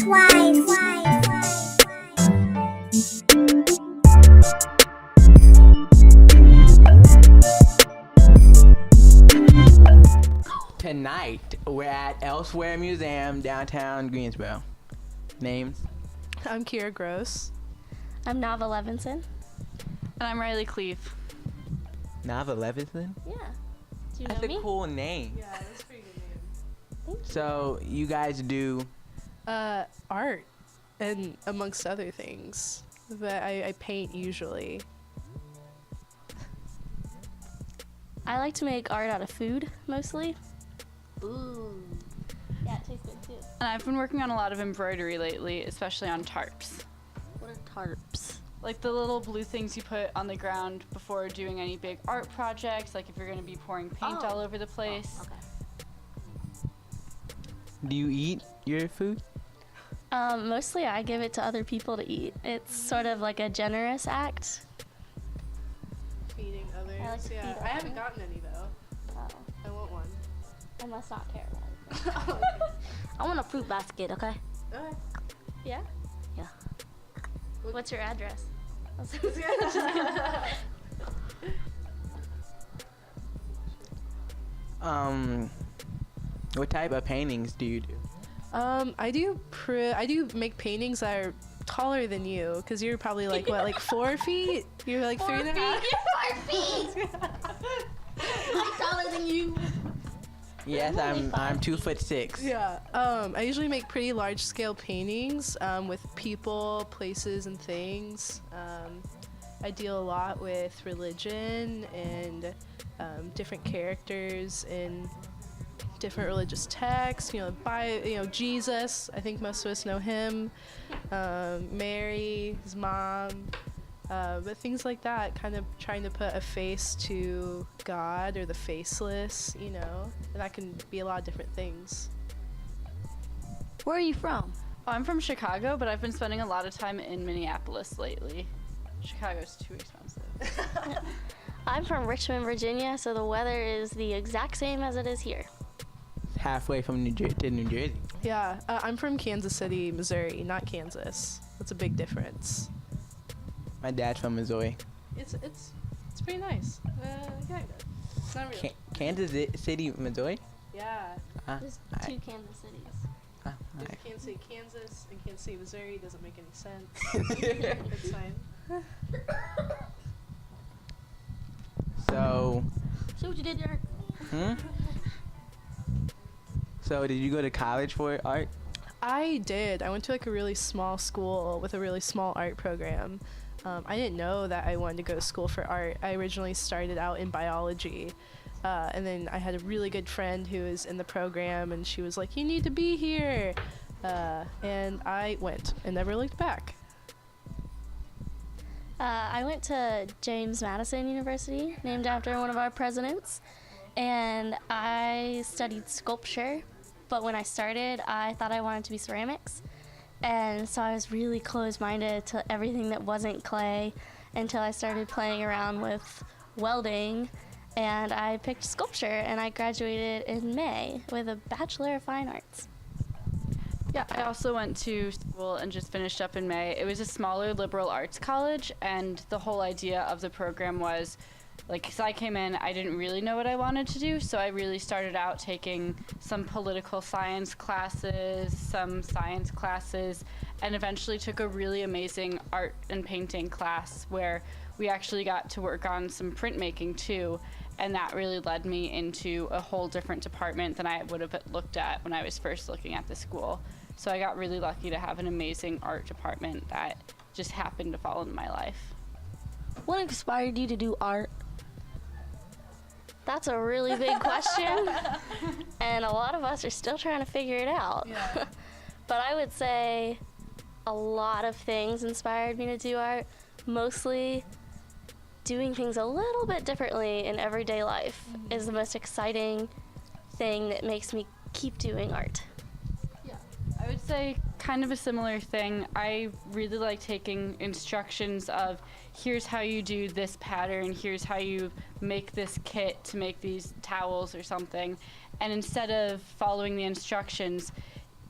Tonight, we're at Elsewhere Museum, downtown Greensboro. Names? I'm Kyra Gross. I'm Nava Levenson. And I'm Kleve. Nava Levenson? Yeah. Do you That's know a me? cool name. Yeah, that's a pretty good name. Thank you. So, you guys do... Art, and amongst other things. But I paint usually. I like to make art out of food, mostly. Ooh. Yeah, it tastes good, too. And I've been working on a lot of embroidery lately, especially on tarps. What are tarps? Like the little blue things you put on the ground before doing any big art projects, like if you're going to be pouring paint all over the place. Okay. Do you eat your food? Mostly I give it to other people to eat. It's sort of like a generous act. Feeding others. I like to feed I haven't others. gotten any though. Oh, I want one. I must not care about it. I want a fruit basket, okay? Okay. Yeah? Yeah. What's your address? What type of paintings do you do? I do make paintings that are taller than you, because you're probably like what, like 4 feet? You're like 3.5. You're 4 feet! I'm taller than you. Yes, I'm 2'6". Yeah. I usually make pretty large scale paintings with people, places, and things. I deal a lot with religion and different characters in different religious texts. Jesus. I think most of us know him. Mary, his mom. But things like that, kind of trying to put a face to God or the faceless, and that can be a lot of different things. Where are you from? Oh, I'm from Chicago, but I've been spending a lot of time in Minneapolis lately. Chicago's too expensive. I'm from Richmond, Virginia, so the weather is the exact same as it is here. Halfway from New Jersey. Yeah, I'm from Kansas City, Missouri, not Kansas. That's a big difference. My dad's from Missouri. It's pretty nice. Kinda. It's not real. Kansas City, Missouri? Yeah. There's two Kansas cities. If you can't say Kansas and can't say Missouri, doesn't make any sense. It's fine. So, See what you did there? So did you go to college for art? I did. I went to like a really small school with a really small art program. I didn't know that I wanted to go to school for art. I originally started out in biology. And then I had a really good friend who was in the program, and she was like, "You need to be here." And I went and never looked back. I went to James Madison University, named after one of our presidents, and I studied sculpture. But when I started, I thought I wanted to be ceramics. And so I was really closed-minded to everything that wasn't clay until I started playing around with welding. And I picked sculpture, and I graduated in May with a Bachelor of Fine Arts. Yeah, I also went to school and just finished up in May. It was a smaller liberal arts college, and the whole idea of the program was, because I came in, I didn't really know what I wanted to do, so I really started out taking some political science classes, some science classes, and eventually took a really amazing art and painting class where we actually got to work on some printmaking too, and that really led me into a whole different department than I would have looked at when I was first looking at the school. So I got really lucky to have an amazing art department that just happened to fall into my life. What inspired you to do art? That's a really big question, and a lot of us are still trying to figure it out. Yeah. But I would say a lot of things inspired me to do art, mostly doing things a little bit differently in everyday life is the most exciting thing that makes me keep doing art. I would say kind of a similar thing. I really like taking instructions of here's how you do this pattern, here's how you make this kit to make these towels or something. And instead of following the instructions,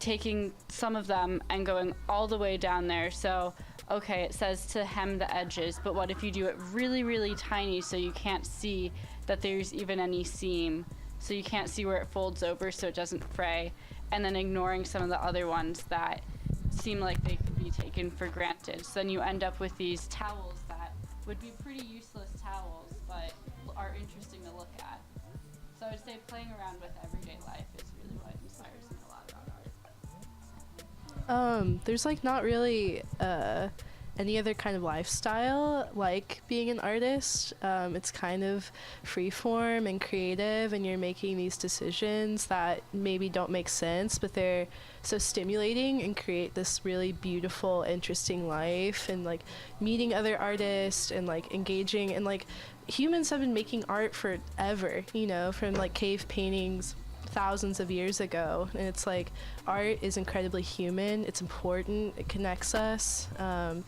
taking some of them and going all the way down there. So, okay, it says to hem the edges, but what if you do it really, really tiny so you can't see that there's even any seam, so you can't see where it folds over so it doesn't fray, and then ignoring some of the other ones that seem like they could be taken for granted. So then you end up with these towels that would be pretty useless towels, but are interesting to look at. So I would say playing around with everyday life is really what inspires me a lot about art. There's like not really any other kind of lifestyle like being an artist. It's kind of freeform and creative, and you're making these decisions that maybe don't make sense, but they're so stimulating and create this really beautiful, interesting life, and like meeting other artists and like engaging, and like humans have been making art forever, you know, from like cave paintings thousands of years ago. And it's like art is incredibly human, it's important, it connects us, and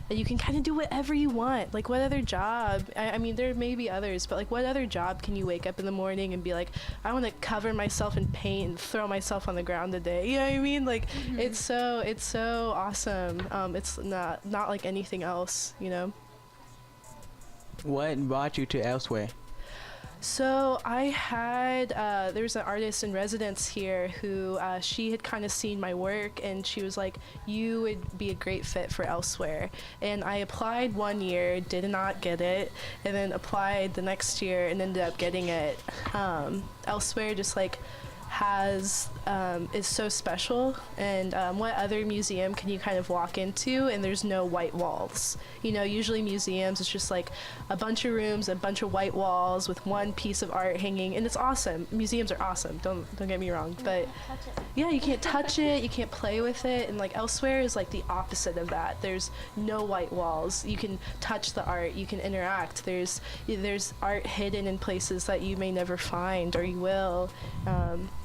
you can kind of do whatever you want. Like, what other job, I mean, there may be others, but like what other job can you wake up in the morning and be like, I want to cover myself in paint and throw myself on the ground today, you know what I mean? Like, it's so awesome. It's not like anything else, you know. What brought you to Elsewhere? So I had, there's an artist in residence here who, she had kind of seen my work, and she was like, you would be a great fit for Elsewhere. And I applied one year, did not get it, and then applied the next year and ended up getting it. Elsewhere just like has, is so special, and what other museum can you kind of walk into and there's no white walls? You know, usually museums, it's just like a bunch of rooms, a bunch of white walls with one piece of art hanging, and it's awesome. Museums are awesome, don't get me wrong, but yeah, you can't touch it, you can't play with it, and like Elsewhere is like the opposite of that. There's no white walls, you can touch the art, you can interact, there's art hidden in places that you may never find, or you will.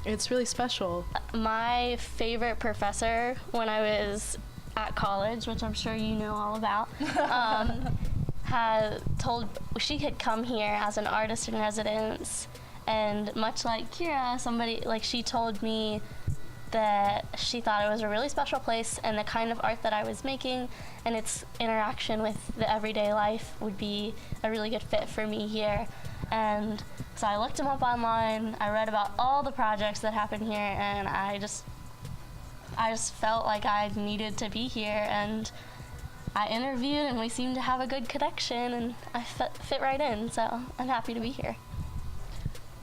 It's really special. My Favorite professor when I was at college, which I'm sure you know all about, had told she had come here as an artist in residence, and much like Kyra, she told me that she thought it was a really special place, and the kind of art that I was making and its interaction with the everyday life would be a really good fit for me here. And so I looked him up online, I read about all the projects that happen here, and I just felt like I needed to be here, and I interviewed, and we seemed to have a good connection, and I fit right in, so I'm happy to be here.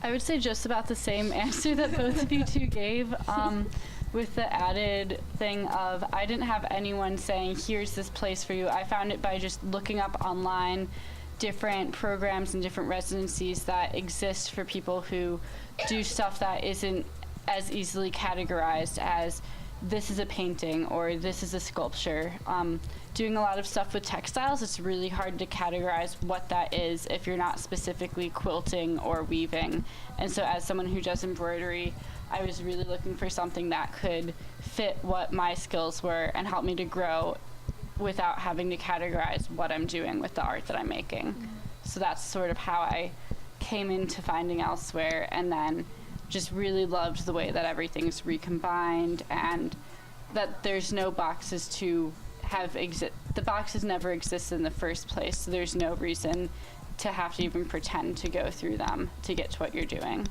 I would say just about the same answer that both of you two gave, with the added thing of I didn't have anyone saying, here's this place for you. I found it by just looking up online different programs and different residencies that exist for people who do stuff that isn't as easily categorized as this is a painting or this is a sculpture. Doing a lot of stuff with textiles, it's really hard to categorize what that is if you're not specifically quilting or weaving. And so as someone who does embroidery, I was really looking for something that could fit what my skills were and help me to grow without having to categorize what I'm doing with the art that I'm making. So that's sort of how I came into finding Elsewhere, and then just really loved the way that everything's recombined and that there's no boxes to have the boxes never existed in the first place, so there's no reason to have to even pretend to go through them to get to what you're doing.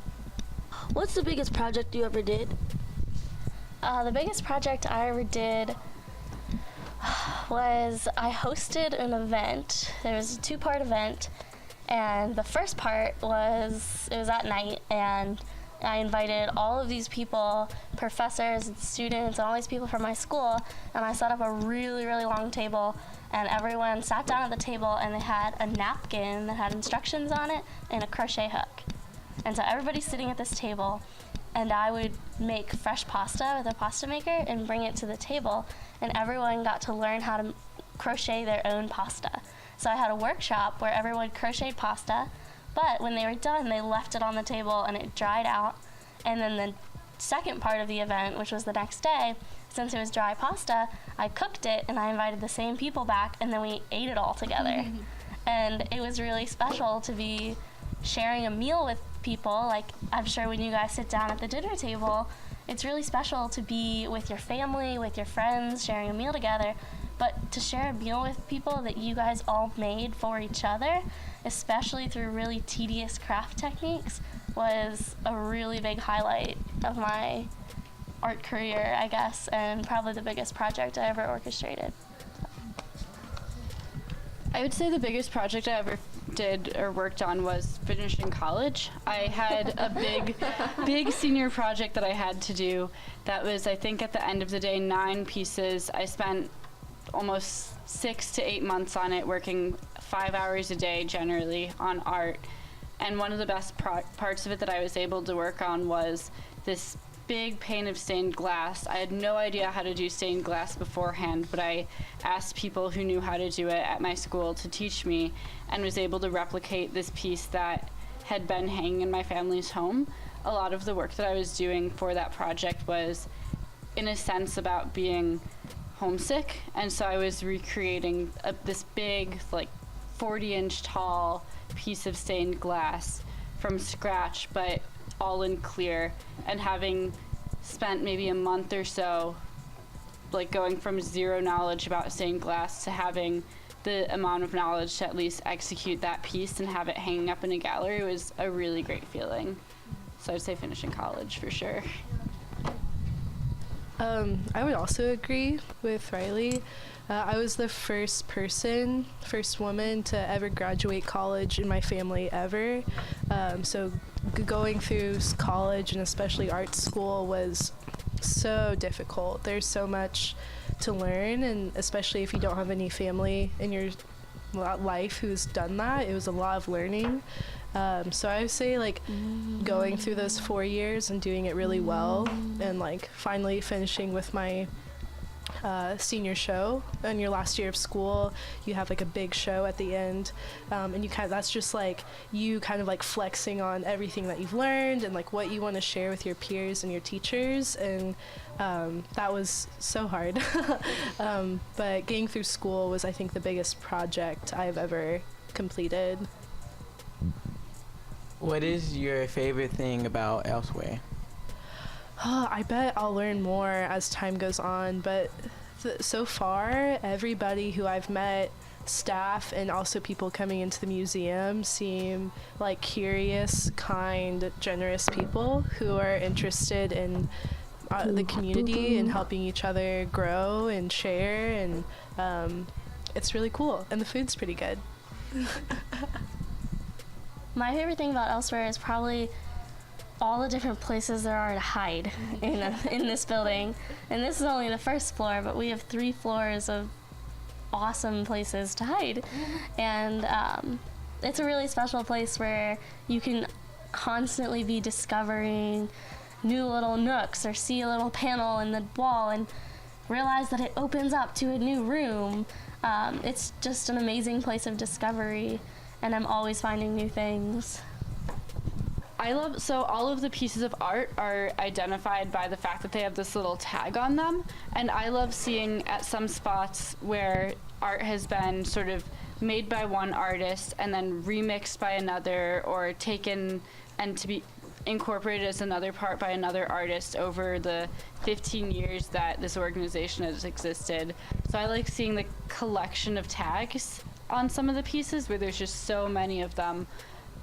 What's the biggest project you ever did? The biggest project I ever did was I hosted an event. There was a 2-part event, and the first part it was at night, and I invited all of these people, professors and students, and all these people from my school, and I set up a really, really long table, and everyone sat down at the table, and they had a napkin that had instructions on it and a crochet hook. And so everybody's sitting at this table, and I would make fresh pasta with a pasta maker and bring it to the table, and everyone got to learn how to crochet their own pasta. So I had a workshop where everyone crocheted pasta, but when they were done, they left it on the table and it dried out. And then the second part of the event, which was the next day, since it was dry pasta, I cooked it and I invited the same people back, and then we ate it all together. And it was really special to be sharing a meal with people. Like, I'm sure when you guys sit down at the dinner table, it's really special to be with your family, with your friends, sharing a meal together. But to share a meal with people that you guys all made for each other, especially through really tedious craft techniques, was a really big highlight of my art career, I guess, and probably the biggest project I ever orchestrated. I would say the biggest project I ever did or worked on was finishing college. I had a big senior project that I had to do that was, I think at the end of the day, 9 pieces. I spent almost 6 to 8 months on it, working 5 hours a day generally on art. And one of the best parts of it that I was able to work on was this big pane of stained glass. I had no idea how to do stained glass beforehand, but I asked people who knew how to do it at my school to teach me, and was able to replicate this piece that had been hanging in my family's home. A lot of the work that I was doing for that project was, in a sense, about being homesick, and so I was recreating this big, like 40-inch tall piece of stained glass from scratch, but all in clear, and having spent maybe a month or so like going from zero knowledge about stained glass to having the amount of knowledge to at least execute that piece and have it hanging up in a gallery was a really great feeling. So I'd say finishing college for sure. I would also agree with Riley. I was the first woman to ever graduate college in my family ever. So going through college and especially art school was so difficult. There's so much to learn, and especially if you don't have any family in your life who's done that, it was a lot of learning. So I would say like going through those 4 years and doing it really well, and like finally finishing with my senior show. In your last year of school, you have like a big show at the end, and that's just like you kind of like flexing on everything that you've learned and like what you want to share with your peers and your teachers, and that was so hard. But getting through school was, I think, the biggest project I've ever completed. What is your favorite thing about Elsewhere? I bet I'll learn more as time goes on, but so far, everybody who I've met, staff and also people coming into the museum, seem like curious, kind, generous people who are interested in the community and helping each other grow and share, and it's really cool, and the food's pretty good. My favorite thing about Elsewhere is probably all the different places there are to hide in this building. And this is only the first floor, but we have 3 floors of awesome places to hide. And it's a really special place where you can constantly be discovering new little nooks or see a little panel in the wall and realize that it opens up to a new room. It's just an amazing place of discovery, and I'm always finding new things. So all of the pieces of art are identified by the fact that they have this little tag on them, and I love seeing at some spots where art has been sort of made by one artist and then remixed by another, or taken and to be incorporated as another part by another artist over the 15 years that this organization has existed. So I like seeing the collection of tags on some of the pieces where there's just so many of them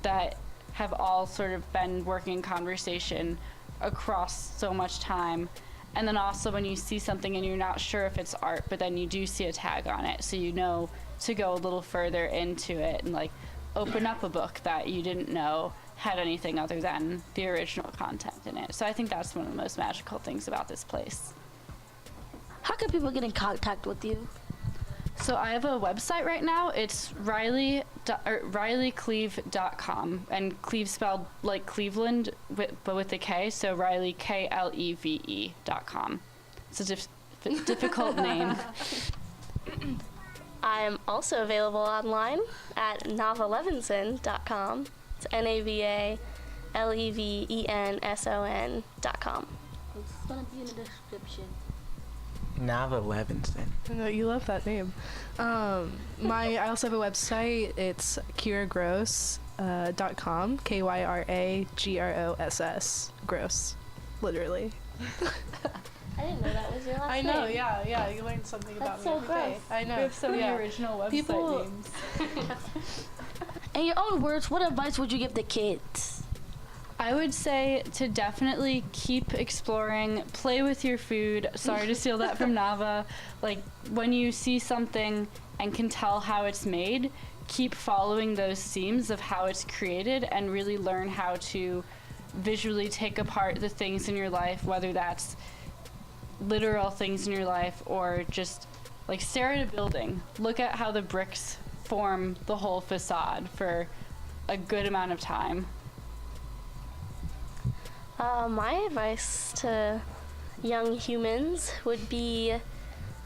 that have all sort of been working in conversation across so much time. And then also when you see something and you're not sure if it's art, but then you do see a tag on it, so you know to go a little further into it and like open up a book that you didn't know had anything other than the original content in it. So I think that's one of the most magical things about this place. How can people get in contact with you? So I have a website right now. It's RileyKleve.com, and Kleve spelled like Cleveland, but with a K. So Riley, KLEVE.com. It's a difficult name. I'm also available online at NavaLevenson.com. It's NavaLevenson.com. It's gonna be in the description. Nava Levenson. I know, you love that name. I also have a website. It's Kyra Gross .com. KYRAGROSS. Gross, literally. I didn't know that was your last I name. know, yeah, you learned something about That's me so every day. gross. I know. We have so many yeah. original website People- names. In your own words, what advice would you give the kids? I would say to definitely keep exploring, play with your food. Sorry to steal that from Nava. Like, when you see something and can tell how it's made, keep following those themes of how it's created and really learn how to visually take apart the things in your life, whether that's literal things in your life or just like stare at a building. Look at how the bricks form the whole facade for a good amount of time. My advice to young humans would be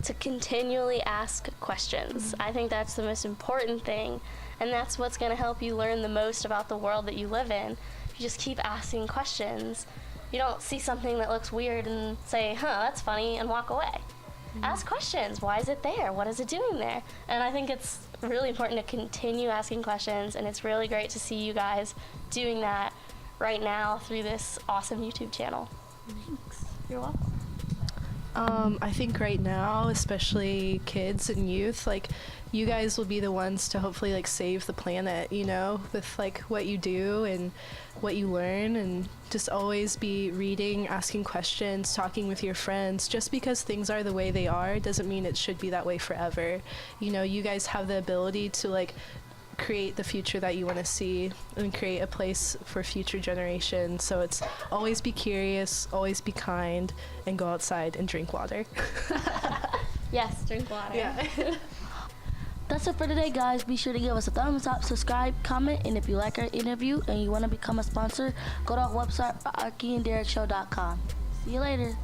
to continually ask questions. I think that's the most important thing, and that's what's going to help you learn the most about the world that you live in. If you just keep asking questions, you don't see something that looks weird and say, that's funny, and walk away. Ask questions. Why is it there? What is it doing there? And I think it's really important to continue asking questions, and it's really great to see you guys doing that right now through this awesome YouTube channel. Thanks. You're welcome. I think right now, especially kids and youth, like, you guys will be the ones to hopefully like save the planet, you know, with like what you do and what you learn, and just always be reading, asking questions, talking with your friends. Just because things are the way they are doesn't mean it should be that way forever. You know, you guys have the ability to like create the future that you want to see and create a place for future generations. So it's always be curious, always be kind, and go outside and drink water. Yes, drink water. Yeah. That's it for today, guys. Be sure to give us a thumbs up, subscribe, comment, and if you like our interview and you want to become a sponsor, go to our website, arkyandderrickshow.com. See you later.